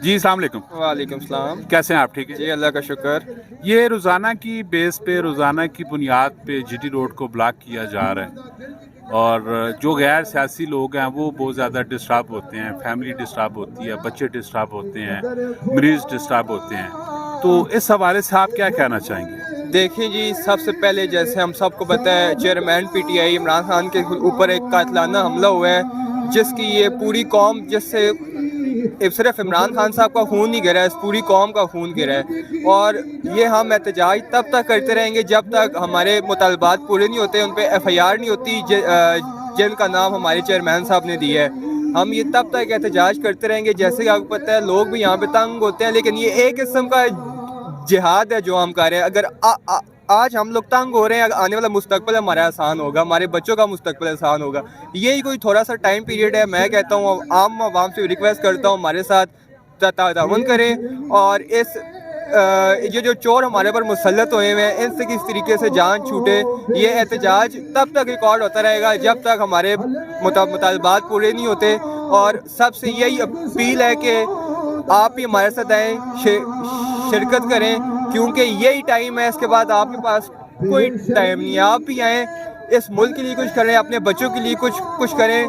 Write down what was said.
جی السلام علیکم. وعلیکم السلام. کیسے ہیں آپ؟ ٹھیک ہے جی اللہ کا شکر. یہ روزانہ کی بیس پہ، روزانہ کی بنیاد پہ جی ٹی روڈ کو بلاک کیا جا رہا ہے، اور جو غیر سیاسی لوگ ہیں وہ بہت زیادہ ڈسٹرب ہوتے ہیں، فیملی ڈسٹرب ہوتی ہے، بچے ڈسٹرب ہوتے ہیں، مریض ڈسٹرب ہوتے ہیں. تو اس حوالے سے آپ کیا کہنا چاہیں گے؟ دیکھیں جی، سب سے پہلے جیسے ہم سب کو پتہ ہے chairman P T I Imran Khan کے اوپر ایک قاتلانہ حملہ ہوا ہے، جس کی یہ پوری قوم، جس سے صرف عمران خان صاحب کا خون نہیں گرا ہے، اس پوری قوم کا خون گرا ہے. اور یہ ہم احتجاج تب تک کرتے رہیں گے جب تک ہمارے مطالبات پورے نہیں ہوتے، ان پہ ایف آئی آر نہیں ہوتی جن کا نام ہمارے چیئرمین صاحب نے دیا ہے. ہم یہ تب تک احتجاج کرتے رہیں گے. جیسے کہ آپ کو پتہ ہے لوگ بھی یہاں پہ تنگ ہوتے ہیں، لیکن یہ ایک قسم کا جہاد ہے جو ہم کر رہے ہیں. اگر آج ہم لوگ تنگ ہو رہے ہیں، آنے والا مستقبل ہمارا آسان ہوگا، ہمارے بچوں کا مستقبل آسان ہوگا. یہی کوئی تھوڑا سا ٹائم پیریڈ ہے. میں کہتا ہوں، عام عوام سے ریکویسٹ کرتا ہوں ہمارے ساتھ تعاون کریں، اور یہ جو چور ہمارے پر مسلط ہوئے ہیں ان سے کس طریقے سے جان چھوٹے. یہ احتجاج تب تک ریکارڈ ہوتا رہے گا جب تک ہمارے مطالبات پورے نہیں ہوتے. اور سب سے یہی اپیل ہے کہ آپ بھی ہمارے ساتھ آئیں، شرکت کریں، کیونکہ یہی ٹائم ہے. اس کے بعد آپ کے پاس کوئی ٹائم نہیں ہے. آپ بھی آئیں، اس ملک کے لیے کچھ کریں، اپنے بچوں کے لیے کچھ کریں.